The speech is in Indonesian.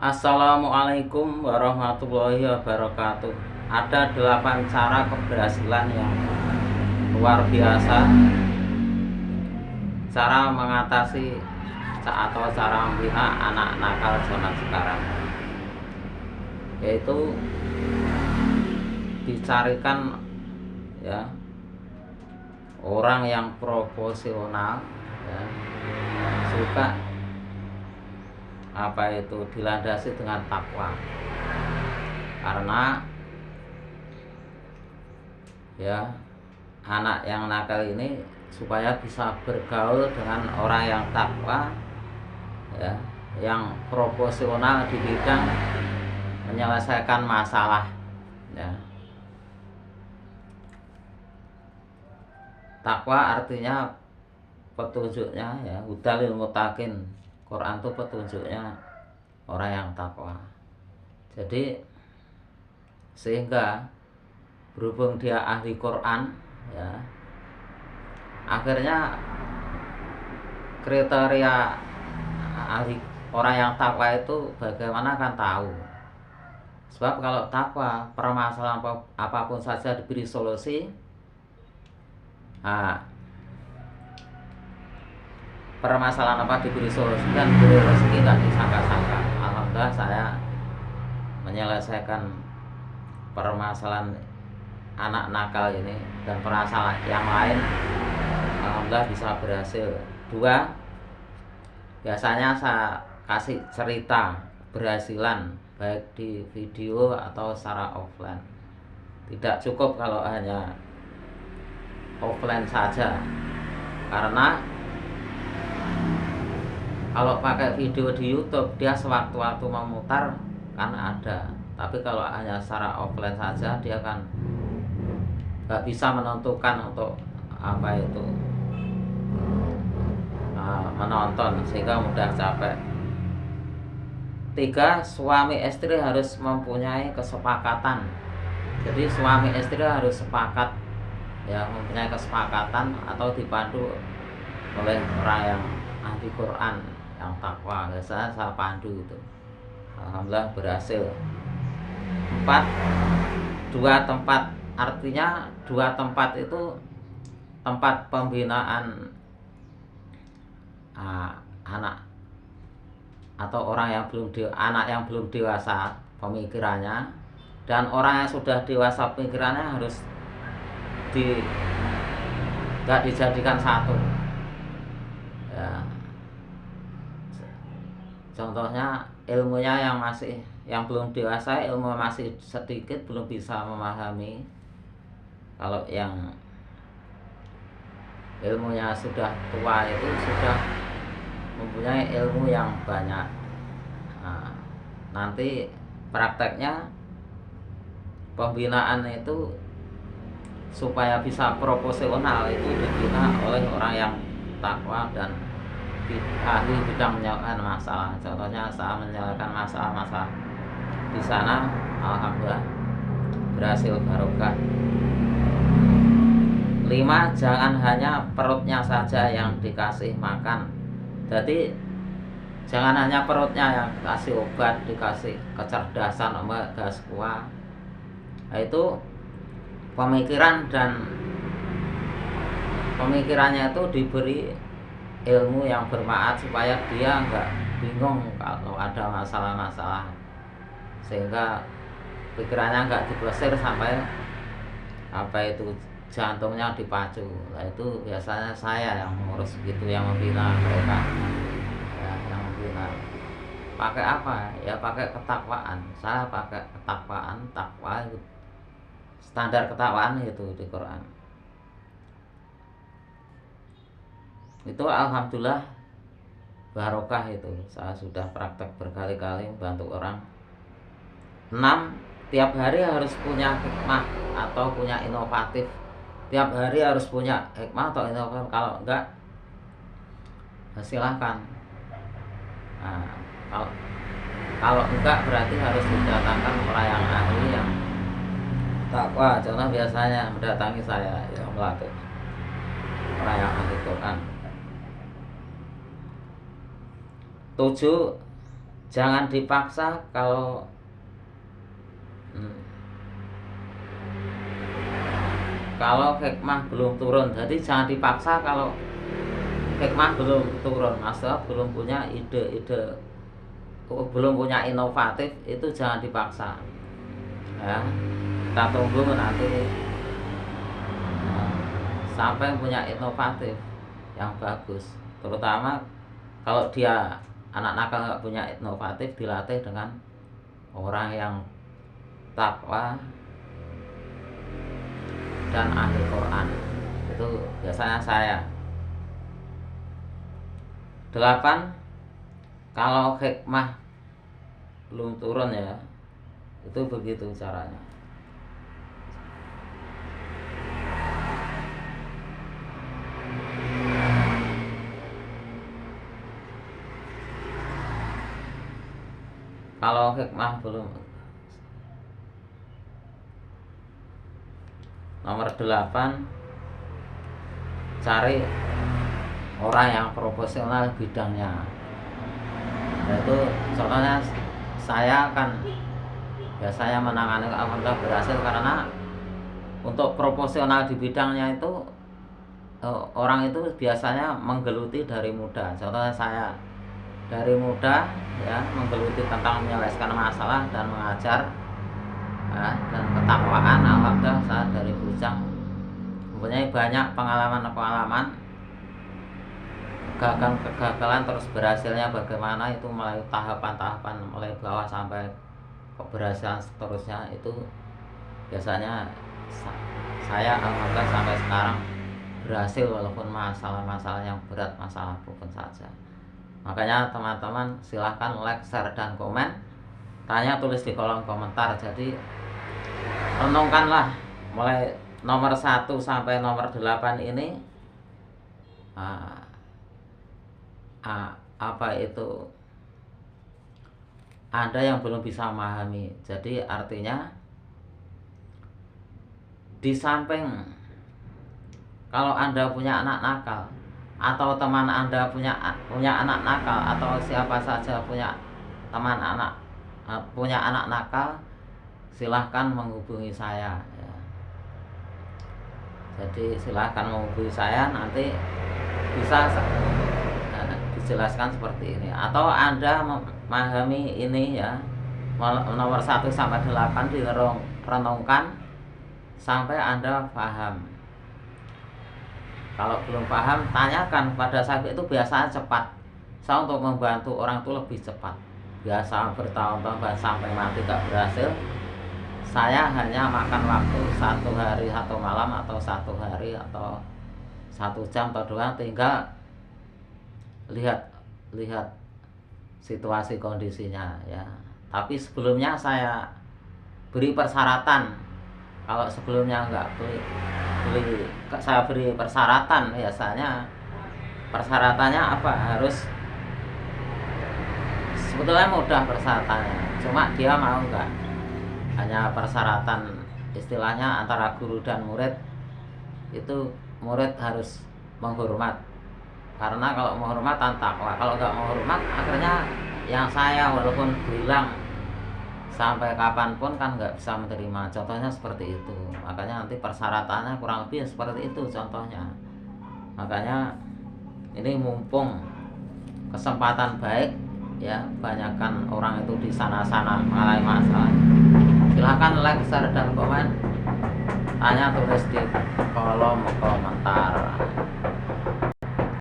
Assalamualaikum warahmatullahi wabarakatuh. Ada 8 cara keberhasilan yang luar biasa, cara mengatasi atau cara membina anak nakal zaman sekarang, yaitu dicarikan ya orang yang proporsional ya, suka dilandasi dengan takwa, karena ya anak yang nakal ini supaya bisa bergaul dengan orang yang takwa ya, yang proporsional di bidang menyelesaikan masalah ya. Takwa artinya petunjuknya ya, hudalil muttaqin. Quran itu petunjuknya orang yang takwa. Jadi sehingga berhubung dia ahli Quran ya, akhirnya kriteria ahli orang yang takwa itu bagaimana kan tahu. Sebab kalau takwa, permasalahan apapun saja diberi solusi. Nah, permasalahan apa diberi solusi dan diberi rezeki tak disangka-sangka. Alhamdulillah saya menyelesaikan permasalahan anak nakal ini dan permasalahan yang lain, alhamdulillah bisa berhasil. 2, biasanya saya kasih cerita keberhasilan baik di video atau secara offline. Tidak cukup kalau hanya offline saja, karena kalau pakai video di YouTube dia sewaktu-waktu memutar kan ada, tapi kalau hanya secara offline saja dia kan nggak bisa menentukan untuk menonton, sehingga mudah capek. 3, suami istri harus mempunyai kesepakatan. Jadi suami istri harus sepakat ya, mempunyai kesepakatan atau dipandu oleh orang yang ahli Quran yang takwa. Biasanya saya pandu itu, alhamdulillah berhasil. 4, 2 tempat, artinya 2 tempat itu tempat pembinaan anak atau orang yang anak yang belum dewasa pemikirannya, dan orang yang sudah dewasa pemikirannya harus gak dijadikan satu ya. Contohnya ilmunya yang belum dewasa, ilmu masih sedikit, belum bisa memahami. Kalau yang ilmunya sudah tua itu sudah mempunyai ilmu yang banyak. Nah, nanti prakteknya pembinaan itu supaya bisa proporsional itu dibina oleh orang yang takwa dan ahli bidang menyelesaikan masalah. Contohnya saya menyelesaikan masalah-masalah di sana, alhamdulillah berhasil barokah. 5, jangan hanya perutnya saja yang dikasih makan. Jadi jangan hanya perutnya yang dikasih obat, dikasih kecerdasan, gas kuah. Nah, itu pemikirannya itu diberi ilmu yang bermanfaat supaya dia nggak bingung kalau ada masalah-masalah, sehingga pikirannya nggak diplesir sampai jantungnya dipacu. Nah, itu biasanya saya yang mengurus gitu, yang membina mereka ya, yang membina. Pakai apa ya? Pakai ketakwaan. Saya pakai ketakwaan, takwa itu standar ketakwaan itu di Quran. Itu alhamdulillah barokah itu. Saya sudah praktek berkali-kali bantu orang. 6, tiap hari harus punya hikmah atau punya inovatif. Tiap hari harus punya hikmah atau inovatif. Kalau enggak, silahkan. Nah, kalau enggak berarti harus didatangkan orang yang ahli yang takwa. Contoh biasanya mendatangi saya yang melatih orang yang ahli Quran. 7, jangan dipaksa kalau kalau hikmah belum turun. Jadi jangan dipaksa kalau hikmah belum turun, maksudnya belum punya ide-ide, belum punya inovatif, itu jangan dipaksa ya. Kita tunggu nanti sampai punya inovatif yang bagus. Terutama kalau dia anak nakal nggak punya inovatif, dilatih dengan orang yang takwa dan ahli Quran. Itu biasanya saya. 8, kalau hikmah belum turun ya, itu begitu caranya. Kalau hikmah belum. Nomor 8, cari orang yang profesional bidangnya. Yaitu contohnya saya kan biasanya menangani, alhamdulillah berhasil, karena untuk profesional di bidangnya itu orang itu biasanya menggeluti dari muda. Contohnya saya dari muda ya, menggeluti tentang menyelesaikan masalah dan mengajar ya, dan ketakwaan. Alhamdulillah saya dari bujang mempunyai banyak pengalaman kegagalan terus berhasilnya bagaimana, itu mulai tahapan-tahapan mulai bawah sampai keberhasilan seterusnya. Itu biasanya saya alhamdulillah sampai sekarang berhasil walaupun masalah-masalah yang berat, masalah apapun saja. Makanya teman-teman silahkan like, share, dan komen. Tanya tulis di kolom komentar. Jadi renungkanlah mulai nomor 1 sampai nomor 8 ini apa itu Anda yang belum bisa memahami. Jadi artinya di samping kalau Anda punya anak nakal, atau teman Anda punya anak nakal, atau siapa saja punya teman punya anak nakal, silahkan menghubungi saya ya. Jadi silahkan menghubungi saya, nanti bisa dijelaskan seperti ini. Atau Anda memahami ini ya, nomor 1 sampai 8 direnungkan sampai Anda paham. Kalau belum paham, tanyakan kepada saya. Itu biasanya cepat. Saya untuk membantu orang itu lebih cepat. Biasa bertahun-tahun sampai mati gak berhasil, saya hanya makan waktu 1 hari 1 malam, atau 1 hari atau 1 jam atau 2, tinggal lihat situasi kondisinya ya. Tapi sebelumnya saya beri persyaratan. Kalau sebelumnya saya beri persyaratan, biasanya persyaratannya apa, harus sebetulnya mudah persyaratannya, cuma dia mau enggak. Hanya persyaratan istilahnya antara guru dan murid, itu murid harus menghormat. Karena kalau menghormat takwa, kalau enggak menghormat akhirnya yang saya walaupun bilang sampai kapanpun kan nggak bisa menerima. Contohnya seperti itu. Makanya nanti persyaratannya kurang lebih seperti itu contohnya. Makanya ini mumpung kesempatan baik ya, banyakkan orang itu di sana-sana mengalami masalah, silahkan like, share, dan komen. Tanya tulis di kolom komentar.